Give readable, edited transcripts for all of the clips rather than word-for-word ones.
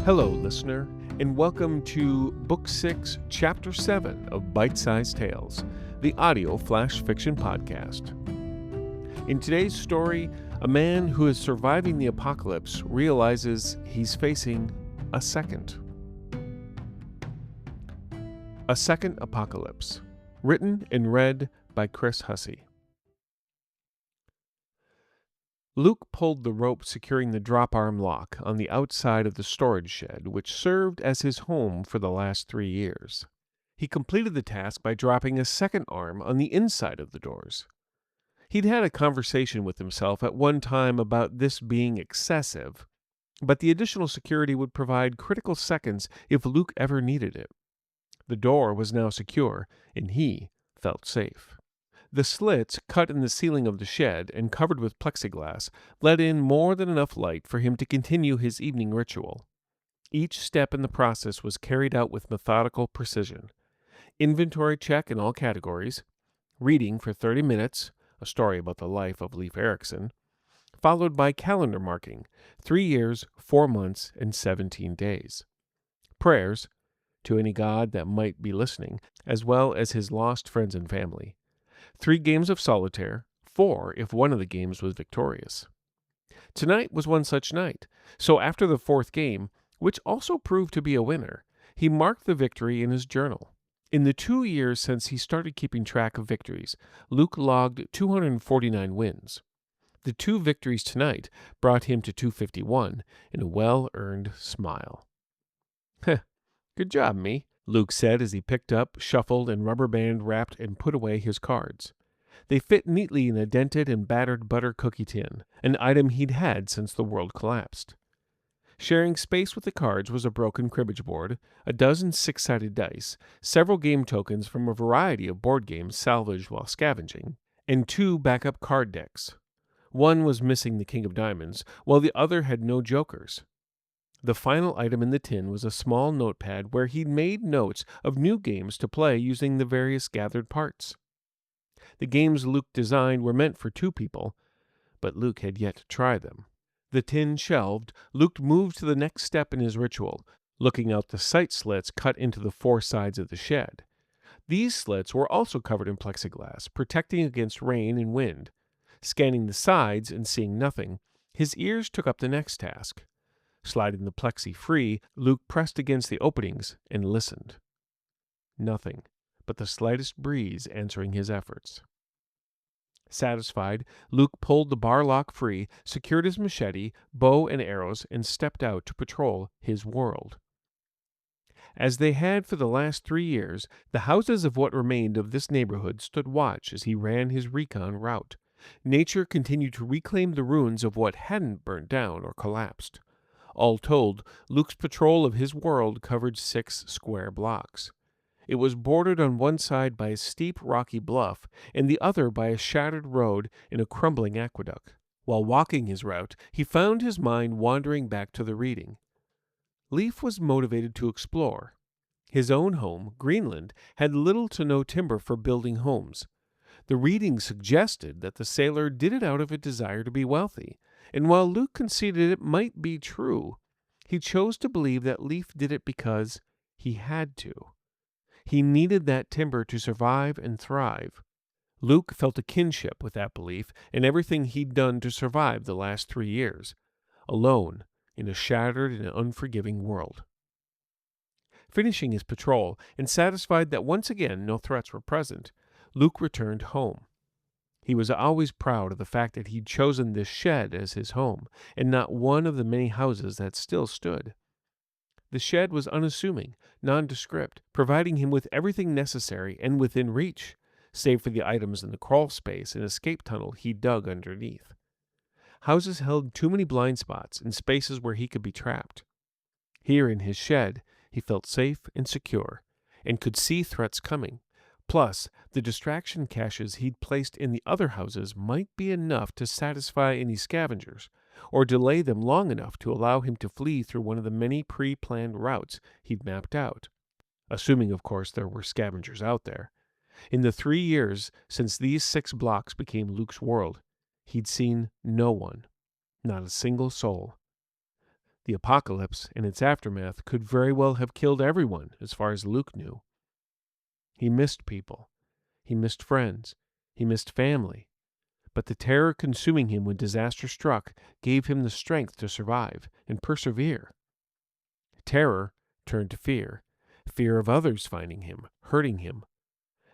Hello, listener, and welcome to Book 6, Chapter 7 of Bite-Sized Tales, the audio flash fiction podcast. In today's story, a man who is surviving the apocalypse realizes he's facing a second. A Second Apocalypse, written and read by Chris Hussey. Luke pulled the rope securing the drop arm lock on the outside of the storage shed, which served as his home for the last 3 years. He completed the task by dropping a second arm on the inside of the doors. He'd had a conversation with himself at one time about this being excessive, but the additional security would provide critical seconds if Luke ever needed it. The door was now secure, and he felt safe. The slits, cut in the ceiling of the shed and covered with plexiglass, let in more than enough light for him to continue his evening ritual. Each step in the process was carried out with methodical precision. Inventory check in all categories, reading for 30 minutes, a story about the life of Leif Erikson, followed by calendar marking, 3 years, 4 months, and 17 days. Prayers, to any god that might be listening, as well as his lost friends and family. 3 games of solitaire, 4 if one of the games was victorious. Tonight was one such night, so after the 4th game, which also proved to be a winner, he marked the victory in his journal. In the 2 years since he started keeping track of victories, Luke logged 249 wins. The 2 victories tonight brought him to 251 and a well-earned smile. "Heh, good job, me," Luke said as he picked up, shuffled, and rubber band wrapped and put away his cards. They fit neatly in a dented and battered butter cookie tin, an item he'd had since the world collapsed. Sharing space with the cards was a broken cribbage board, a dozen 6-sided dice, several game tokens from a variety of board games salvaged while scavenging, and 2 backup card decks. One was missing the King of Diamonds, while the other had no jokers. The final item in the tin was a small notepad where he'd made notes of new games to play using the various gathered parts. The games Luke designed were meant for 2 people, but Luke had yet to try them. The tin shelved, Luke moved to the next step in his ritual, looking out the sight slits cut into the 4 sides of the shed. These slits were also covered in plexiglass, protecting against rain and wind. Scanning the sides and seeing nothing, his ears took up the next task. Sliding the plexi free, Luke pressed against the openings and listened. Nothing but the slightest breeze answering his efforts. Satisfied, Luke pulled the bar lock free, secured his machete, bow and arrows, and stepped out to patrol his world. As they had for the last 3 years, the houses of what remained of this neighborhood stood watch as he ran his recon route. Nature continued to reclaim the ruins of what hadn't burnt down or collapsed. All told, Luke's patrol of his world covered 6 square blocks. It was bordered on one side by a steep rocky bluff and the other by a shattered road and a crumbling aqueduct. While walking his route, he found his mind wandering back to the reading. Leif was motivated to explore. His own home, Greenland, had little to no timber for building homes. The reading suggested that the sailor did it out of a desire to be wealthy, and while Luke conceded it might be true, he chose to believe that Leif did it because he had to. He needed that timber to survive and thrive. Luke felt a kinship with that belief and everything he'd done to survive the last 3 years, alone in a shattered and unforgiving world. Finishing his patrol and satisfied that once again no threats were present, Luke returned home. He was always proud of the fact that he'd chosen this shed as his home, and not one of the many houses that still stood. The shed was unassuming, nondescript, providing him with everything necessary and within reach, save for the items in the crawl space and escape tunnel he dug underneath. Houses held too many blind spots and spaces where he could be trapped. Here in his shed, he felt safe and secure, and could see threats coming. Plus, the distraction caches he'd placed in the other houses might be enough to satisfy any scavengers, or delay them long enough to allow him to flee through one of the many pre-planned routes he'd mapped out. Assuming, of course, there were scavengers out there. In the 3 years since these 6 blocks became Luke's world, he'd seen no one, not a single soul. The apocalypse and its aftermath could very well have killed everyone, as far as Luke knew. He missed people. He missed friends. He missed family. But the terror consuming him when disaster struck gave him the strength to survive and persevere. Terror turned to fear, fear of others finding him, hurting him.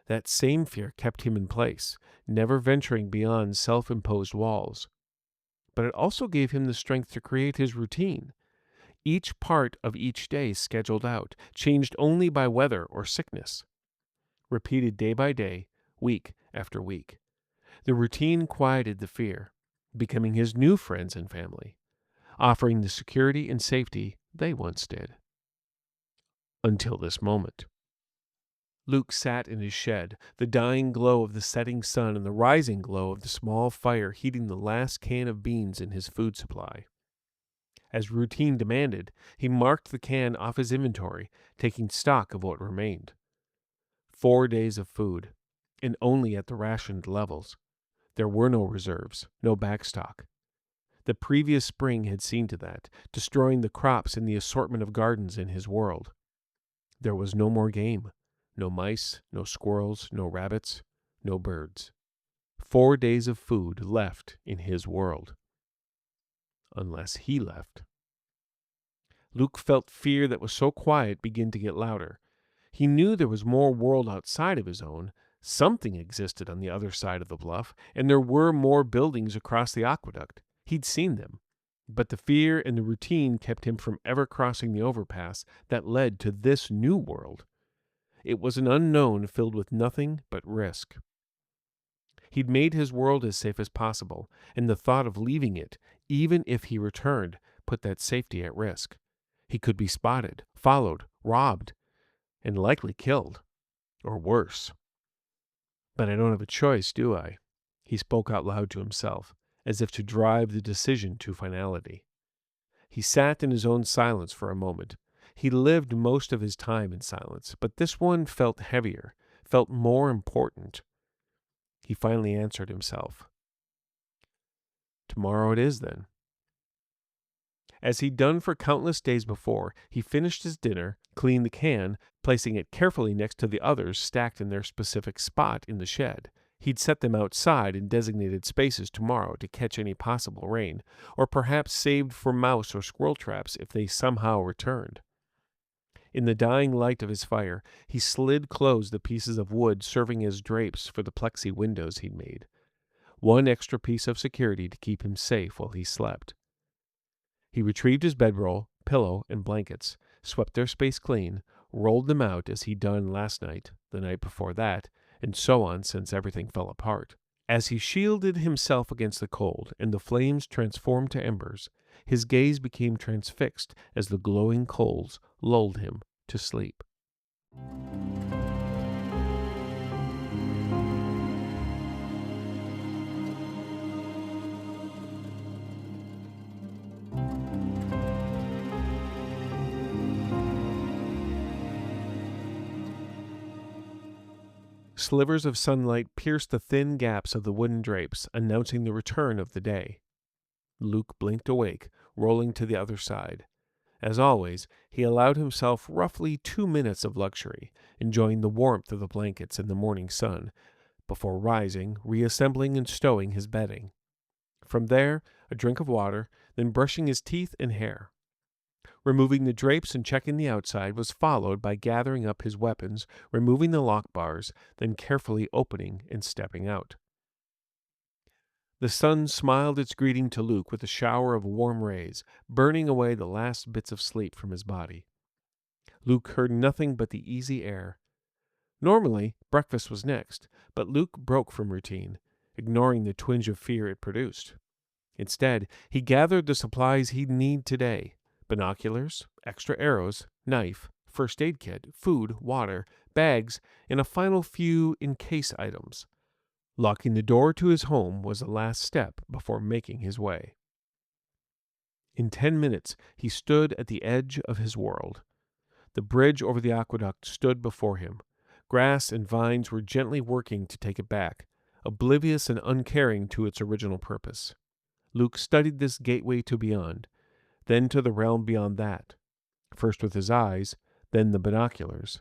That same fear kept him in place, never venturing beyond self-imposed walls. But it also gave him the strength to create his routine, each part of each day scheduled out, changed only by weather or sickness, repeated day by day, week after week. The routine quieted the fear, becoming his new friends and family, offering the security and safety they once did. Until this moment. Luke sat in his shed, the dying glow of the setting sun and the rising glow of the small fire heating the last can of beans in his food supply. As routine demanded, he marked the can off his inventory, taking stock of what remained. 4 days of food, and only at the rationed levels. There were no reserves, no backstock. The previous spring had seen to that, destroying the crops and the assortment of gardens in his world. There was no more game, no mice, no squirrels, no rabbits, no birds. 4 days of food left in his world. Unless he left. Luke felt fear that was so quiet begin to get louder. He knew there was more world outside of his own. Something existed on the other side of the bluff, and there were more buildings across the aqueduct. He'd seen them. But the fear and the routine kept him from ever crossing the overpass that led to this new world. It was an unknown filled with nothing but risk. He'd made his world as safe as possible, and the thought of leaving it, even if he returned, put that safety at risk. He could be spotted, followed, robbed, and likely killed, or worse. But I don't have a choice, do I? He spoke out loud to himself, as if to drive the decision to finality. He sat in his own silence for a moment. He lived most of his time in silence, but this one felt heavier, felt more important. He finally answered himself. Tomorrow it is, then. As he'd done for countless days before, he finished his dinner, cleaned the can, placing it carefully next to the others stacked in their specific spot in the shed. He'd set them outside in designated spaces tomorrow to catch any possible rain, or perhaps saved for mouse or squirrel traps if they somehow returned. In the dying light of his fire, he slid closed the pieces of wood serving as drapes for the plexi windows he'd made. One extra piece of security to keep him safe while he slept. He retrieved his bedroll, pillow, and blankets, swept their space clean, rolled them out as he'd done last night, the night before that, and so on since everything fell apart. As he shielded himself against the cold and the flames transformed to embers, his gaze became transfixed as the glowing coals lulled him to sleep. Slivers of sunlight pierced the thin gaps of the wooden drapes, announcing the return of the day. Luke blinked awake, rolling to the other side. As always, he allowed himself roughly 2 minutes of luxury, enjoying the warmth of the blankets and the morning sun, before rising, reassembling and stowing his bedding. From there, a drink of water, then brushing his teeth and hair. Removing the drapes and checking the outside was followed by gathering up his weapons, removing the lock bars, then carefully opening and stepping out. The sun smiled its greeting to Luke with a shower of warm rays, burning away the last bits of sleep from his body. Luke heard nothing but the easy air. Normally, breakfast was next, but Luke broke from routine, ignoring the twinge of fear it produced. Instead, he gathered the supplies he'd need today: binoculars, extra arrows, knife, first aid kit, food, water, bags, and a final few in-case items. Locking the door to his home was the last step before making his way. In 10 minutes, he stood at the edge of his world. The bridge over the aqueduct stood before him. Grass and vines were gently working to take it back, oblivious and uncaring to its original purpose. Luke studied this gateway to beyond. then to the realm beyond that, first with his eyes, then the binoculars.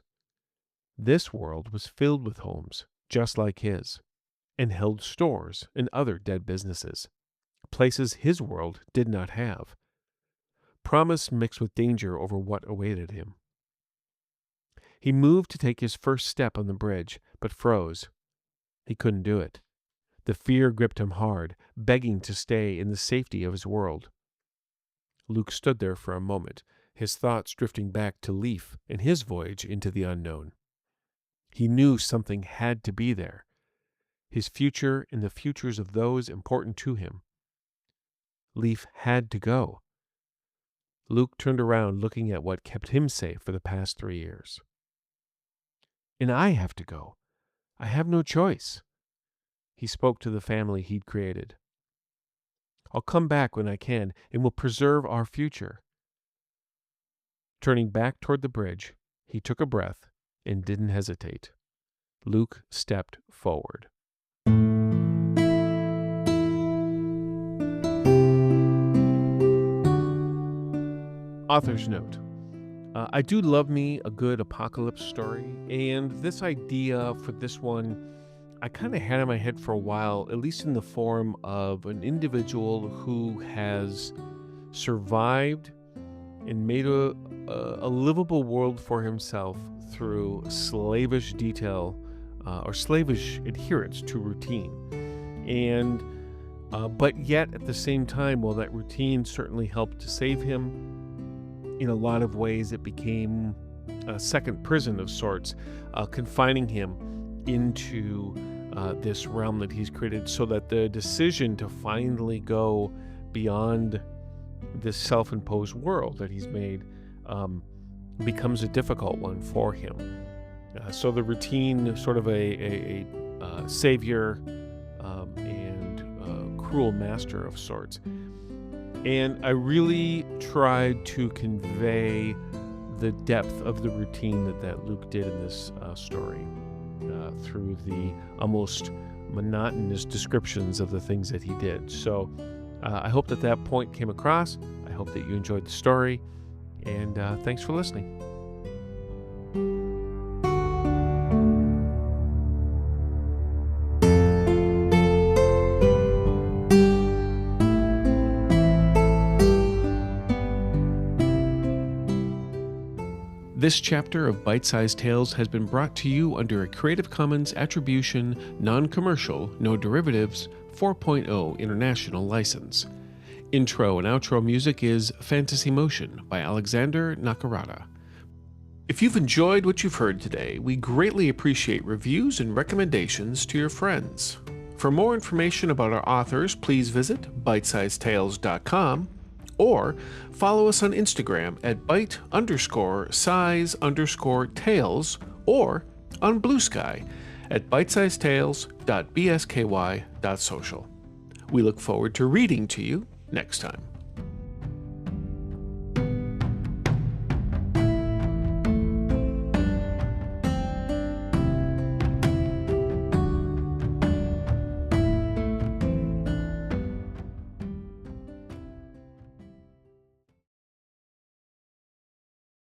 This world was filled with homes just like his, and held stores and other dead businesses, places his world did not have. Promise mixed with danger over what awaited him. He moved to take his first step on the bridge, but froze. He couldn't do it. The fear gripped him hard, begging to stay in the safety of his world. Luke stood there for a moment, his thoughts drifting back to Leaf and his voyage into the unknown. He knew something had to be there, his future and the futures of those important to him. Leaf had to go. Luke turned around, looking at what kept him safe for the past 3 years. And I have to go. I have no choice. He spoke to the family he'd created. I'll come back when I can, and will preserve our future. Turning back toward the bridge, he took a breath and didn't hesitate. Luke stepped forward. Author's note. I do love me a good apocalypse story, and this idea for this one I kind of had in my head for a while, at least in the form of an individual who has survived and made a livable world for himself through slavish detail or slavish adherence to routine. And but yet at the same time, while that routine certainly helped to save him, in a lot of ways it became a second prison of sorts, confining him into this realm that he's created, so that the decision to finally go beyond this self-imposed world that he's made becomes a difficult one for him. So the routine, sort of a savior and cruel master of sorts. And I really tried to convey the depth of the routine that Luke did in this story through the almost monotonous descriptions of the things that he did. So I hope that point came across. I hope that you enjoyed the story, and thanks for listening. This chapter of Bite-Sized Tales has been brought to you under a Creative Commons Attribution, Non-Commercial, No Derivatives 4.0 International License. Intro and outro music is Fantasy Motion by Alexander Nakarada. If you've enjoyed what you've heard today, we greatly appreciate reviews and recommendations to your friends. For more information about our authors, please visit bitesizedtales.com or follow us on Instagram at bite_size_tales or on Blue Sky at bitesizedtales.bsky.social. We look forward to reading to you next time.